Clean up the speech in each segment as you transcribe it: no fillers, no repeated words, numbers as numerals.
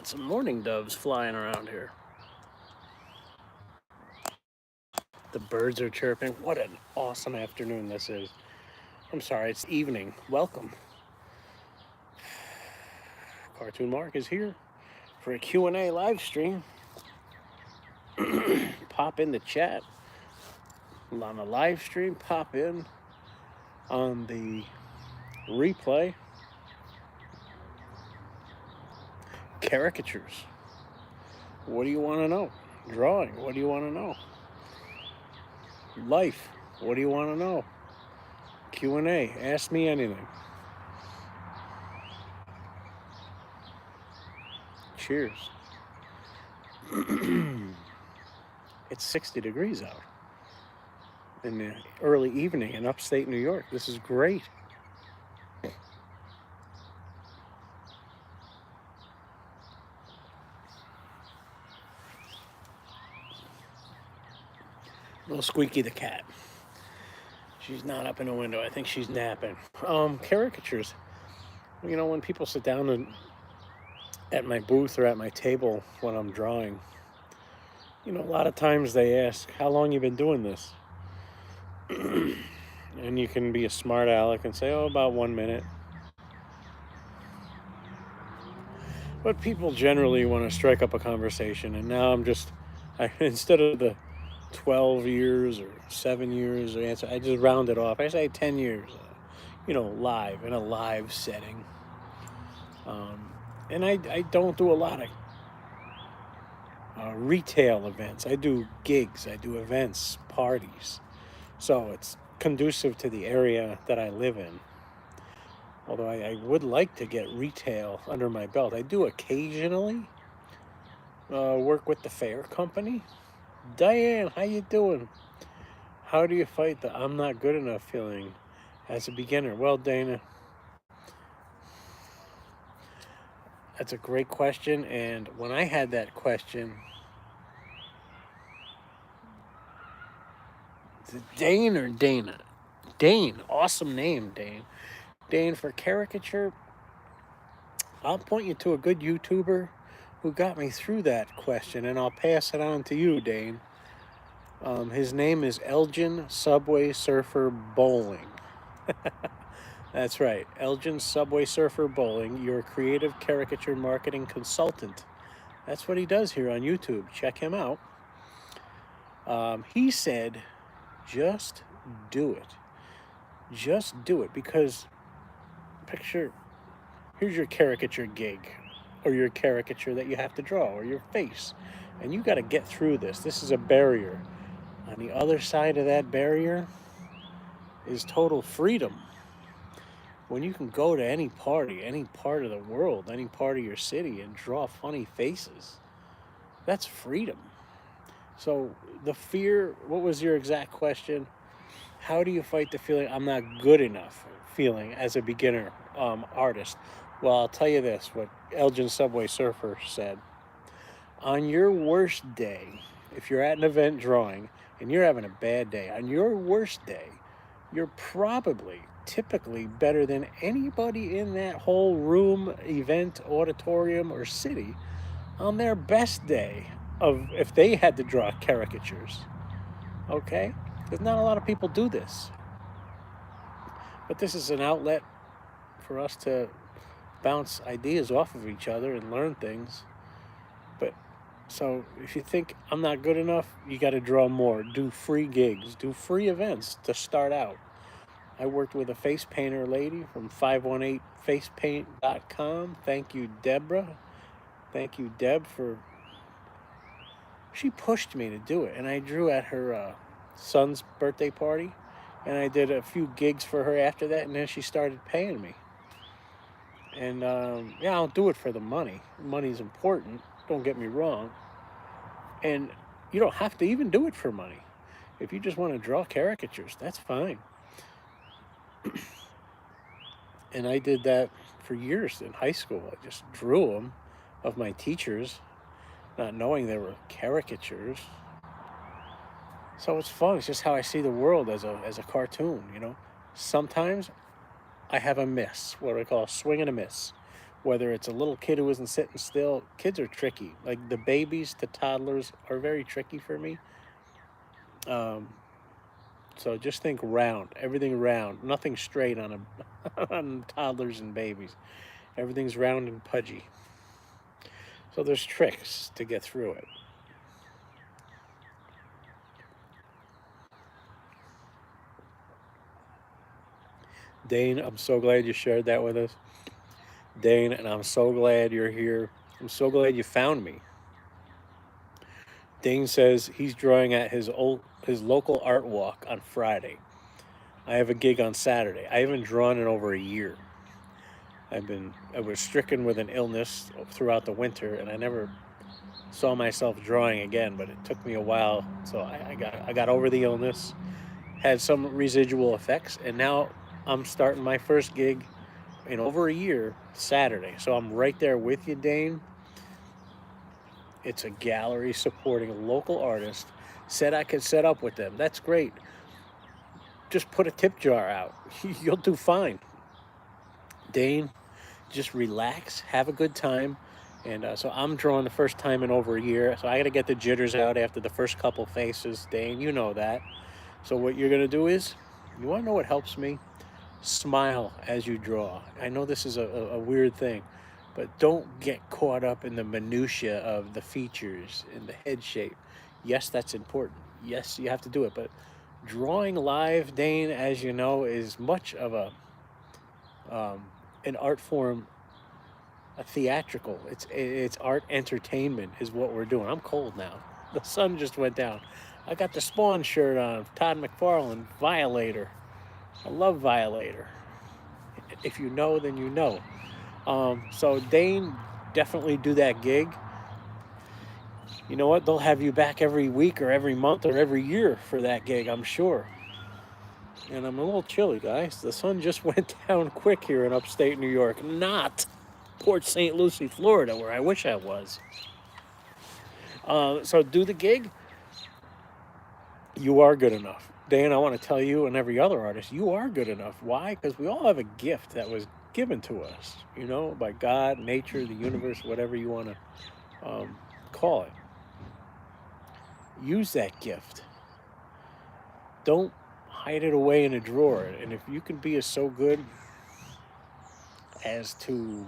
got some mourning doves flying around here. The birds are chirping. What an awesome afternoon this is. I'm sorry, it's evening. Welcome. Cartoon Mark is here for a Q&A live stream. Pop in the chat on the live stream. Pop in on the replay. Caricatures. What do you want to know? Drawing. What do you want to know? Life. What do you want to know? Q&A. Ask me anything. Cheers. It's 60 degrees out in the early evening in upstate New York. This is great. A little Squeaky the cat. She's not up in the window. I think she's napping. Caricatures. You know, when people sit down at my booth or at my table when I'm drawing, you know, a lot of times they ask, how long you been doing this? And you can be a smart aleck and say, oh, about 1 minute. But people generally want to strike up a conversation, and now instead of the 12 years or 7 years answer, I just round it off. I say 10 years, live, in a live setting. And I don't do a lot of retail events. I do gigs, I do events, parties. So it's conducive to the area that I live in. Although I would like to get retail under my belt. I do occasionally work with the fair company. Diane, how you doing? How do you fight the I'm not good enough feeling as a beginner? Well, Dana, that's a great question. And when I had that question, is it Dane or Dana? Dane, awesome name, Dane. Dane, for caricature, I'll point you to a good YouTuber who got me through that question, and I'll pass it on to you, Dane. His name is Elgin Subway Surfer Bowling. That's right, Elgin Subway Surfer Bowling, your creative caricature marketing consultant. That's what he does here on YouTube. Check him out. He said, just do it. Just do it, because here's your caricature gig, or your caricature that you have to draw, or your face, and you got to get through this. This is a barrier. On the other side of that barrier is total freedom. When you can go to any party, any part of the world, any part of your city, and draw funny faces, that's freedom. So the fear, what was your exact question? How do you fight the feeling I'm not good enough feeling as a beginner artist? Well, I'll tell you this, what Elgin Subway Surfer said. On your worst day, if you're at an event drawing and you're having a bad day, on your worst day, you're typically better than anybody in that whole room, event, auditorium, or city on their best day of if they had to draw caricatures. Okay? Because not a lot of people do this. But this is an outlet for us to bounce ideas off of each other and learn things. So if you think I'm not good enough, you got to draw more. Do free gigs, do free events to start out. I worked with a face painter lady from 518facepaint.com. Thank you, Deborah. Thank you, Deb, she pushed me to do it. And I drew at her son's birthday party. And I did a few gigs for her after that. And then she started paying me. And I don't do it for the money. Money's important. Don't get me wrong. And you don't have to even do it for money. If you just want to draw caricatures, that's fine. And I did that for years in high school. I just drew them of my teachers, not knowing they were caricatures. So it's fun. It's just how I see the world as a cartoon, you know. Sometimes I have a miss, what I call a swing and a miss. whether it's a little kid who isn't sitting still. Kids are tricky. Like the babies to toddlers are very tricky for me. Um, so just think round, everything round, nothing straight on a on toddlers and babies. Everything's round and pudgy. So there's tricks to get through it. Dane, I'm so glad you shared that with us. Dane, and I'm so glad you're here. I'm so glad you found me. Dane says he's drawing at his local art walk on Friday. I have a gig on Saturday. I haven't drawn in over a year. I was stricken with an illness throughout the winter, and I never saw myself drawing again. But it took me a while, so I got over the illness, had some residual effects, and now I'm starting my first gig in over a year Saturday. So I'm right there with you, Dane. It's a gallery supporting a local artist. Said I could set up with them. That's great. Just put a tip jar out. You'll do fine. Dane, just relax, have a good time. And so I'm drawing the first time in over a year. So I got to get the jitters out after the first couple faces. Dane, you know that. So what you're going to do is, you want to know what helps me? Smile as you draw. I know this is a weird thing, but don't get caught up in the minutia of the features and the head shape. Yes, that's important. Yes, you have to do it, but drawing live, Dane, as you know, is much of an art form, a theatrical. It's art entertainment is what we're doing. I'm cold now. The sun just went down. I got the Spawn shirt on, Todd McFarlane, Violator. I love Violator. If you know, then you know. So Dane, definitely do that gig. You know what? They'll have you back every week or every month or every year for that gig, I'm sure. And I'm a little chilly, guys. The sun just went down quick here in upstate New York, not Port St. Lucie, Florida, where I wish I was. So do the gig. You are good enough. Dan, I want to tell you and every other artist, you are good enough. Why? Because we all have a gift that was given to us, by God, nature, the universe, whatever you want to call it. Use that gift. Don't hide it away in a drawer. And if you can be so good as to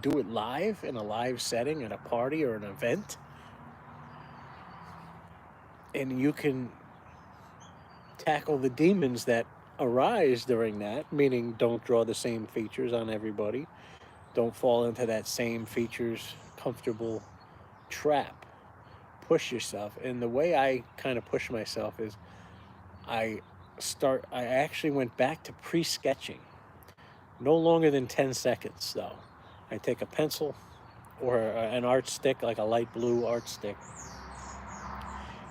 do it live in a live setting at a party or an event, and you can tackle the demons that arise during that, meaning don't draw the same features on everybody, don't fall into that same features comfortable trap. Push yourself. And the way I kind of push myself is I actually went back to pre-sketching. No longer than 10 seconds though. I take a pencil or an art stick, like a light blue art stick,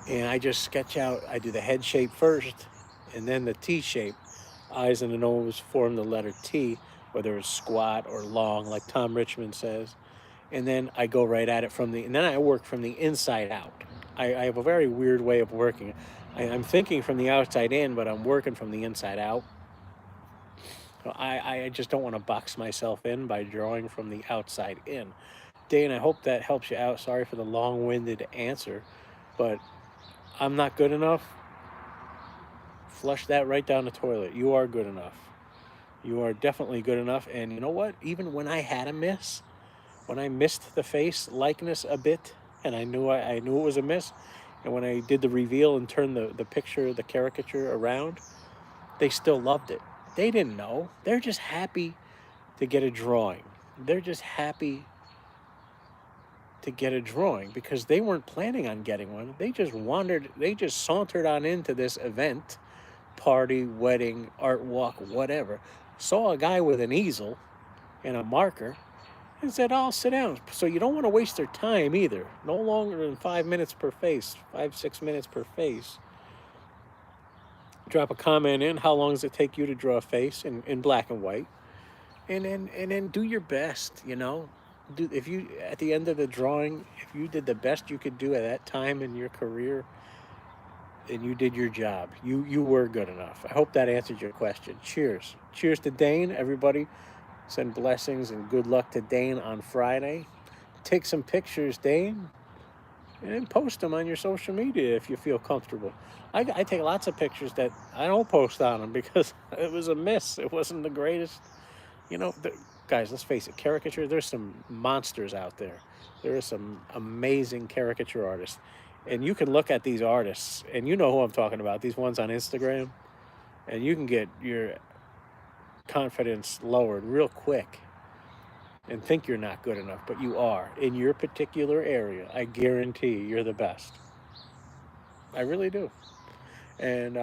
and I just sketch out. I do the head shape first and then the T shape. Eyes and the nose form the letter T, whether it's squat or long, like Tom Richmond says. And then I go right at it and then I work from the inside out. I have a very weird way of working. I'm thinking from the outside in, but I'm working from the inside out. So I just don't want to box myself in by drawing from the outside in. Dane, I hope that helps you out. Sorry for the long-winded answer, but I'm not good enough. Flush that right down the toilet. You are good enough. You are definitely good enough. And you know what? Even when I had a miss, when I missed the face likeness a bit, and I knew it was a miss, and when I did the reveal and turned the picture, the caricature around, they still loved it. They didn't know. They're just happy to get a drawing. They're just happy to get a drawing because they weren't planning on getting one. They just sauntered on into this event, party, wedding, art walk, whatever, saw a guy with an easel and a marker and said, I'll sit down. So you don't want to waste their time either. No longer than 5 minutes per face, 5-6 minutes per face. Drop a comment in. How long does it take you to draw a face in black and white? And then do your best, if you, at the end of the drawing, if you did the best you could do at that time in your career, and you did your job, you were good enough. I hope that answered your question. Cheers to Dane, everybody. Send blessings and good luck to Dane on Friday. Take some pictures, Dane, and post them on your social media if you feel comfortable. I take lots of pictures that I don't post on them because it was a miss. It wasn't the greatest. You know, guys, let's face it, caricature, there's some monsters out there. There are some amazing caricature artists. And you can look at these artists, and you know who I'm talking about, these ones on Instagram, and you can get your confidence lowered real quick and think you're not good enough, but you are. In your particular area, I guarantee you're the best. I really do. And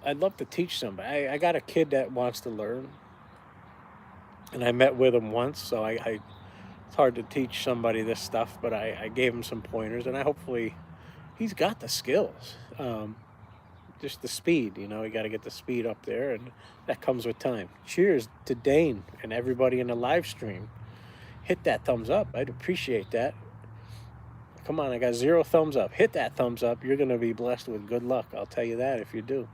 I'd love to teach somebody. I got a kid that wants to learn, and I met with him once, so it's hard to teach somebody this stuff, but I gave him some pointers, and I hopefully he's got the skills. Just the speed, you know, you got to get the speed up there, and that comes with time. Cheers to Dane and everybody in the live stream. Hit that thumbs up. I'd appreciate that. Come on, I got 0 thumbs up. Hit that thumbs up. You're going to be blessed with good luck. I'll tell you that if you do.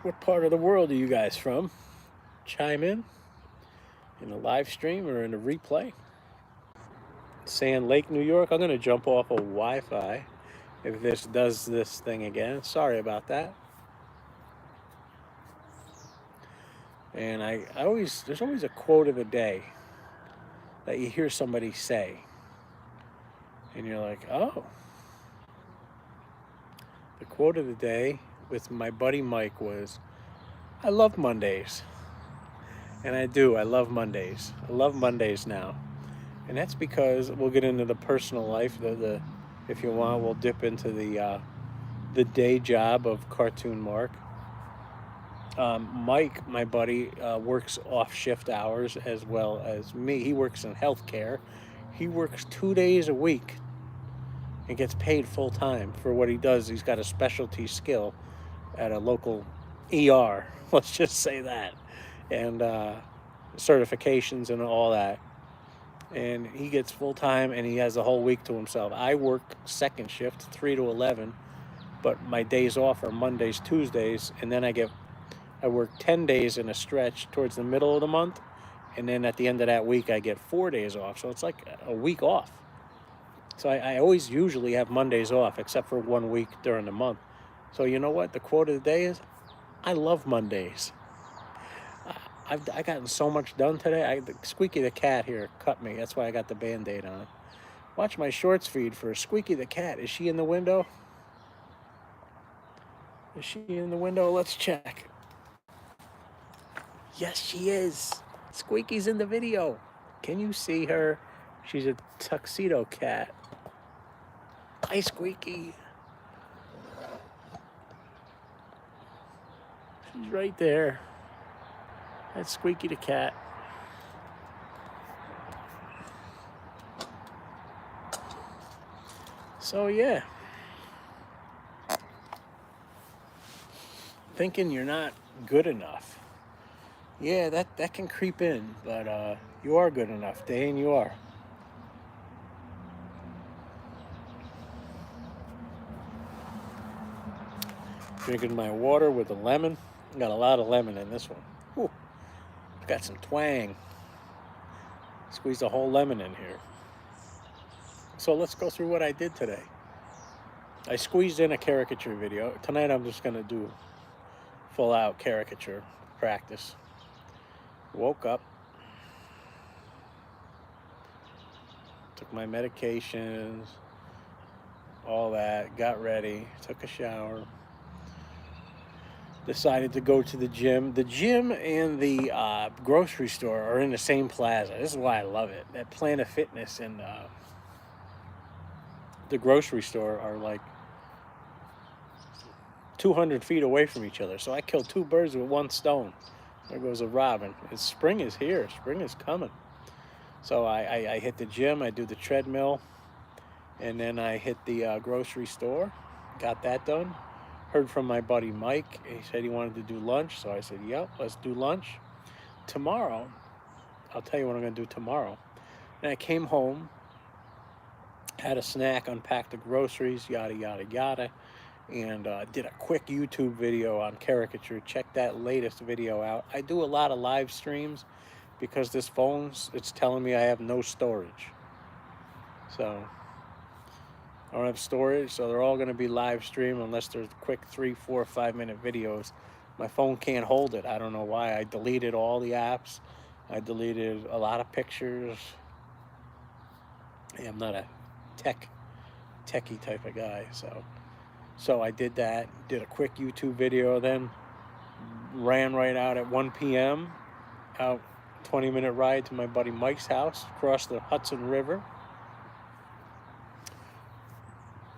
What part of the world are you guys from? Chime in the live stream or in the replay. Sand Lake, New York. I'm going to jump off of Wi-Fi if this does this thing again. Sorry about that. And there's always a quote of the day that you hear somebody say, and you're like, oh. The quote of the day with my buddy Mike was, I love Mondays. And I do. I love Mondays. I love Mondays now. And that's because we'll get into the personal life. If you want, we'll dip into the day job of Cartoon Mark. Mike, my buddy, works off-shift hours as well as me. He works in healthcare. He works 2 days a week and gets paid full-time for what he does. He's got a specialty skill at a local ER. Let's just say that. And certifications and all that. And he gets full-time, and he has the whole week to himself. I work second shift, 3 to 11, but my days off are Mondays, Tuesdays, and then I work 10 days in a stretch towards the middle of the month, and then at the end of that week, I get 4 days off. So it's like a week off. So I always usually have Mondays off, except for 1 week during the month. So you know what? The quote of the day is, I love Mondays. I've gotten so much done today. Squeaky the cat here cut me. That's why I got the Band-Aid on. Watch my shorts feed for Squeaky the cat. Is she in the window? Is she in the window? Let's check. Yes, she is. Squeaky's in the video. Can you see her? She's a tuxedo cat. Hi, Squeaky. She's right there. That's Squeaky the cat. So yeah. Thinking you're not good enough. Yeah, that can creep in, but you are good enough, Dane, you are. Drinking my water with a lemon. Got a lot of lemon in this one. Whew. Got some twang. Squeezed a whole lemon in here. So let's go through what I did today. I squeezed in a caricature video. Tonight I'm just going to do full out caricature practice. Woke up. Took my medications. All that. Got ready. Took a shower. Decided to go to the gym. The gym and the grocery store are in the same plaza. This is why I love it. That Planet Fitness and the grocery store are like 200 feet away from each other. So I killed 2 birds with 1 stone. There goes a robin. Spring is here. Spring is coming. So I hit the gym. I do the treadmill. And then I hit the grocery store. Got that done. Heard from my buddy Mike. He said he wanted to do lunch, so I said, yep, let's do lunch. Tomorrow, I'll tell you what I'm going to do tomorrow. And I came home, had a snack, unpacked the groceries, yada, yada, yada, and did a quick YouTube video on caricature. Check that latest video out. I do a lot of live streams because this phone's, it's telling me I have no storage. So I don't have storage, so they're all going to be live stream unless there's quick 3, 4, 5 minute videos. My phone can't hold it. I don't know why. I deleted all the apps. I deleted a lot of pictures. I'm not a techie type of guy, so I did that. Did a quick YouTube video, then ran right out at 1 p.m. out 20-minute ride to my buddy Mike's house, across the Hudson River.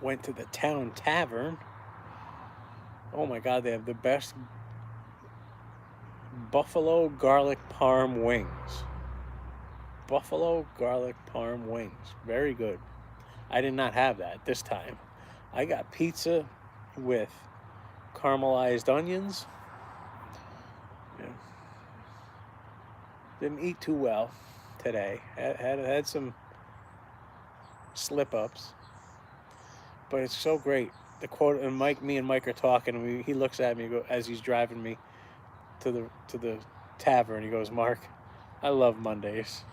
Went to the town tavern. Oh my God, they have the best buffalo garlic parm wings. Buffalo garlic parm wings. Very good. I did not have that this time. I got pizza with caramelized onions. Yeah. Didn't eat too well today. Had some slip-ups. But it's so great. The quote, and me and Mike are talking, and he looks at me as he's driving me to the tavern. He goes, "Mark, I love Mondays.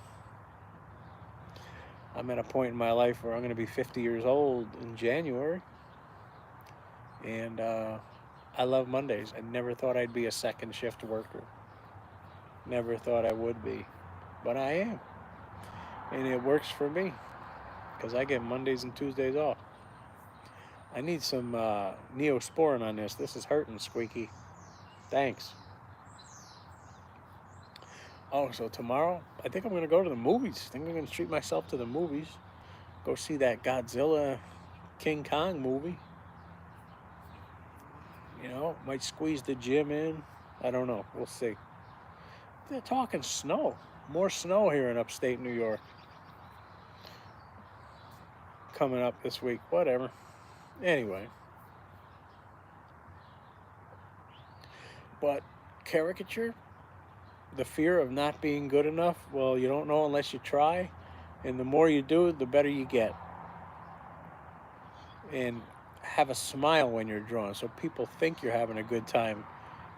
I'm at a point in my life where I'm going to be 50 years old in January, and I love Mondays. I never thought I'd be a second shift worker. Never thought I would be, but I am, and it works for me because I get Mondays and Tuesdays off. I need some Neosporin on this. This is hurting, Squeaky. Thanks." Oh, so tomorrow, I think I'm going to go to the movies. I think I'm going to treat myself to the movies. Go see that Godzilla King Kong movie. You know, might squeeze the gym in. I don't know. We'll see. They're talking snow. More snow here in upstate New York. Coming up this week. Whatever. Anyway. But caricature, the fear of not being good enough, well, you don't know unless you try. And the more you do, the better you get. And have a smile when you're drawing so people think you're having a good time,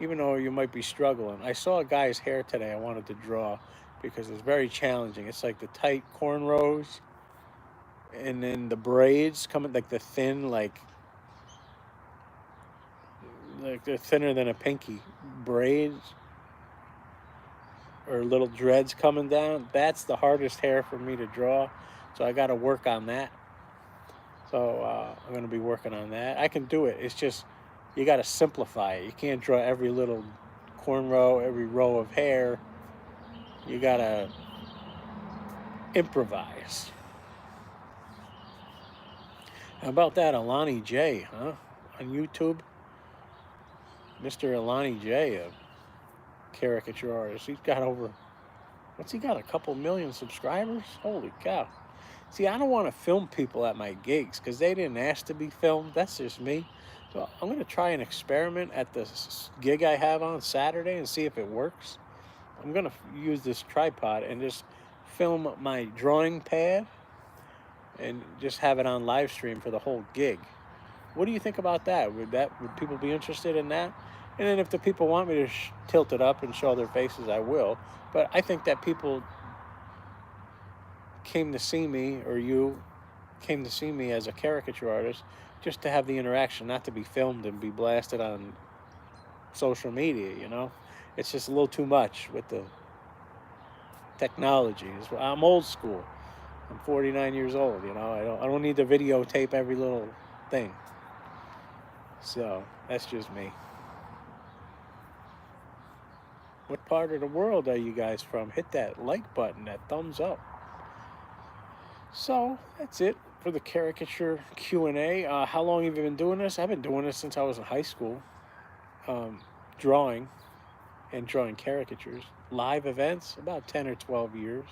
even though you might be struggling. I saw a guy's hair today I wanted to draw because it's very challenging. It's like the tight cornrows and then the braids coming, like the thin, like they're thinner than a pinky braids or little dreads coming down. That's the hardest hair for me to draw, so I got to work on that. So I'm going to be working on that. I can do it. It's just you got to simplify it. You can't draw every little cornrow, every row of hair. You got to improvise. How about that Alani J, huh? On YouTube, Mr. Alani J, a caricature artist. He's got over, what's he got, a couple million subscribers? Holy cow. See, I don't want to film people at my gigs because they didn't ask to be filmed. That's just me. So I'm going to try an experiment at the gig I have on Saturday and see if it works. I'm going to use this tripod and just film my drawing pad and just have it on live stream for the whole gig. What do you think about that? Would people be interested in that? And then if the people want me to tilt it up and show their faces, I will. But I think that people came to see me, or you came to see me as a caricature artist just to have the interaction, not to be filmed and be blasted on social media, you know? It's just a little too much with the technology. I'm old school. I'm 49 years old, you know? I don't need to videotape every little thing. So, that's just me. What part of the world are you guys from? Hit that like button, that thumbs up. So, that's it for the caricature Q&A. How long have you been doing this? I've been doing this since I was in high school. Drawing caricatures. Live events, about 10 or 12 years.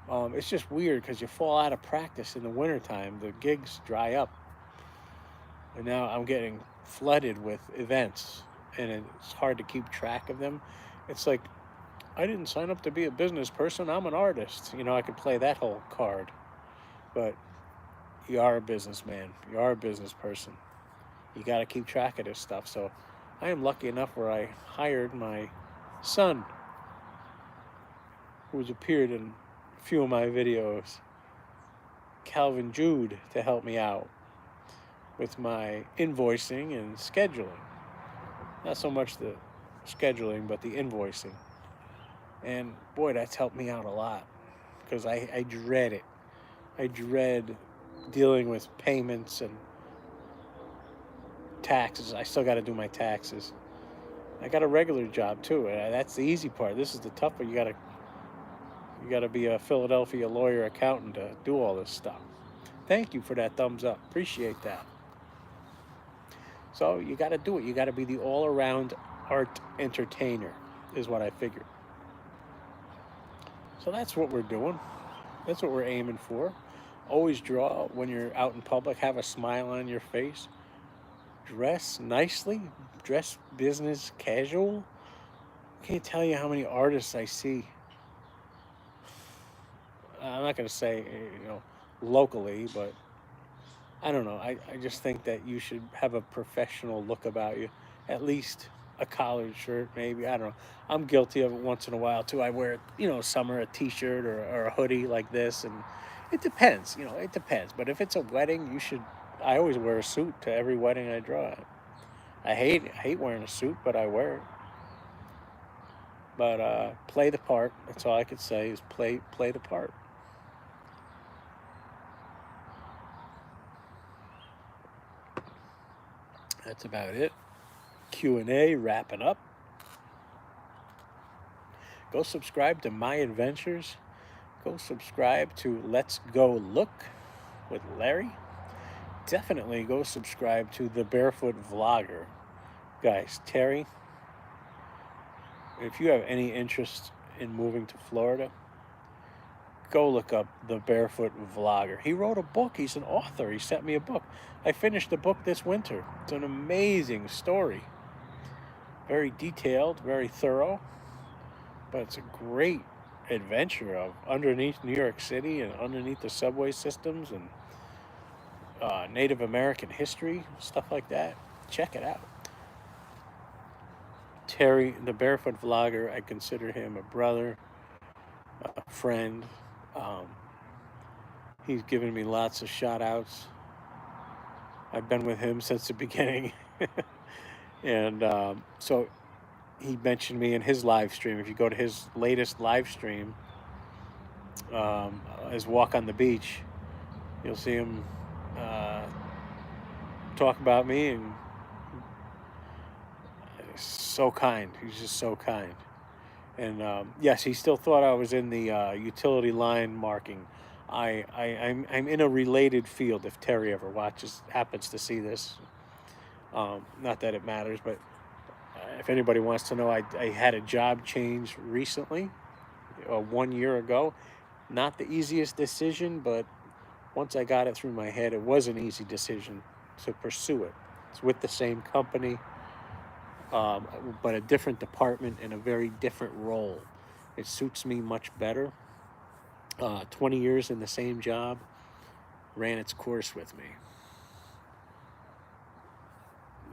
It's just weird because you fall out of practice in the wintertime. The gigs dry up. And now I'm getting flooded with events, and it's hard to keep track of them. It's like, I didn't sign up to be a business person. I'm an artist. You know, I could play that whole card. but you are a businessman. You are a business person. You got to keep track of this stuff. So I am lucky enough where I hired my son, who's appeared in a few of my videos, Calvin Jude, to help me out with my invoicing and scheduling. Not so much the scheduling, but the invoicing. And boy, that's helped me out a lot, because I dread it. I dread dealing with payments and taxes. I still got to do my taxes. I got a regular job too. That's the easy part. This is the tough part. You got to be a Philadelphia lawyer accountant to do all this stuff. Thank you for that thumbs up. Appreciate that. So you got to do it. You got to be the all-around art entertainer, is what I figured. So that's what we're doing. That's what we're aiming for. Always draw when you're out in public. Have a smile on your face. Dress nicely. Dress business casual. Can't tell you how many artists I see. I'm not going to say, locally, but I don't know. I just think that you should have a professional look about you. At least a collared shirt, maybe. I don't know. I'm guilty of it once in a while, too. I wear, summer, a t-shirt or a hoodie like this. And it depends, it depends. But if it's a wedding, I always wear a suit to every wedding I draw at. I hate wearing a suit, but I wear it. But play the part. That's all I could say is play the part. That's about it. Q&A wrapping up. Go subscribe to My Adventures. Go subscribe to Let's Go Look with Larry. Definitely go subscribe to The Barefoot Vlogger. Guys, Terry, if you have any interest in moving to Florida, go look up The Barefoot Vlogger. He wrote a book. He's an author. He sent me a book. I finished the book this winter. It's an amazing story. Very detailed, very thorough, but it's a great adventure of underneath New York City and underneath the subway systems and Native American history, stuff like that. Check it out. Terry, the Barefoot Vlogger, I consider him a brother, a friend. He's given me lots of shout outs. I've been with him since the beginning. And so he mentioned me in his live stream. If you go to his latest live stream, his walk on the beach, you'll see him talk about me, and he's so kind. He's just so kind. And yes, he still thought I was in the utility line marking. I'm in a related field. If Terry ever happens to see this, not that it matters, but if anybody wants to know, I had a job change recently, 1 year ago. Not the easiest decision, but once I got it through my head, it was an easy decision to pursue it. It's with the same company, but a different department and a very different role. It suits me much better. 20 years in the same job ran its course with me.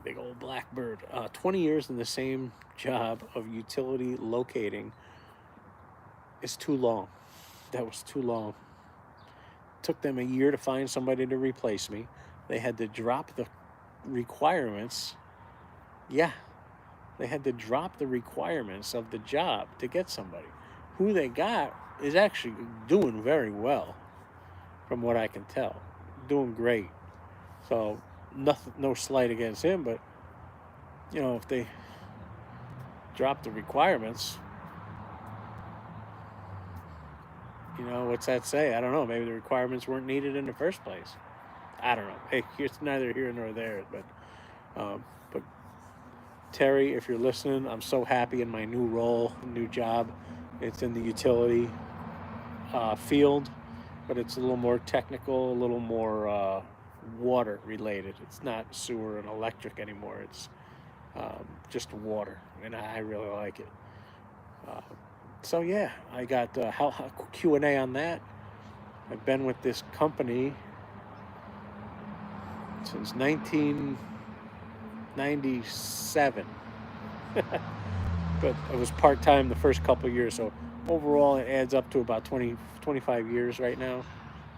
Big old blackbird. 20 years in the same job of utility locating is too long. That was too long. It took them a year to find somebody to replace me. They had to drop the requirements. Yeah, they had to drop the requirements of the job to get somebody. Who they got is actually doing very well, from what I can tell. Doing great. So nothing, no slight against him, but if they drop the requirements, what's that say? I don't know. Maybe the requirements weren't needed in the first place. I don't know. Hey, it's neither here nor there. But Terry, if you're listening, I'm so happy in my new role, new job. It's in the utility field, but it's a little more technical, a little more water related. It's not sewer and electric anymore. It's just water, and I really like it. So yeah, I got Q&A on that. I've been with this company since 1997. But it was part-time the first couple of years, so overall it adds up to about 20, 25 years right now.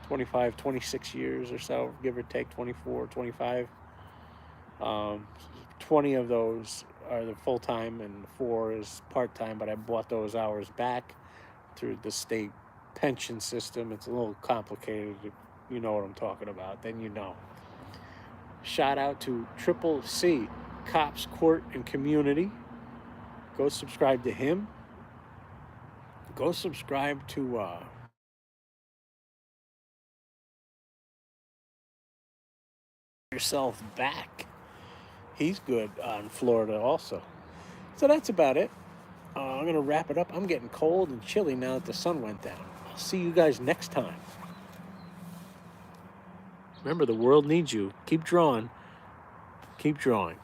25, 26 years or so, give or take, 24, 25. 20 of those are the full-time and 4 is part-time, but I bought those hours back through the state pension system. It's a little complicated. You know what I'm talking about, then you know. Shout out to Triple C, Cops, Court, and Community. Go subscribe to him. Go subscribe to Yourself Back. He's good on Florida also. So that's about it. I'm going to wrap it up. I'm getting cold and chilly now that the sun went down. I'll see you guys next time. Remember, the world needs you. Keep drawing. Keep drawing.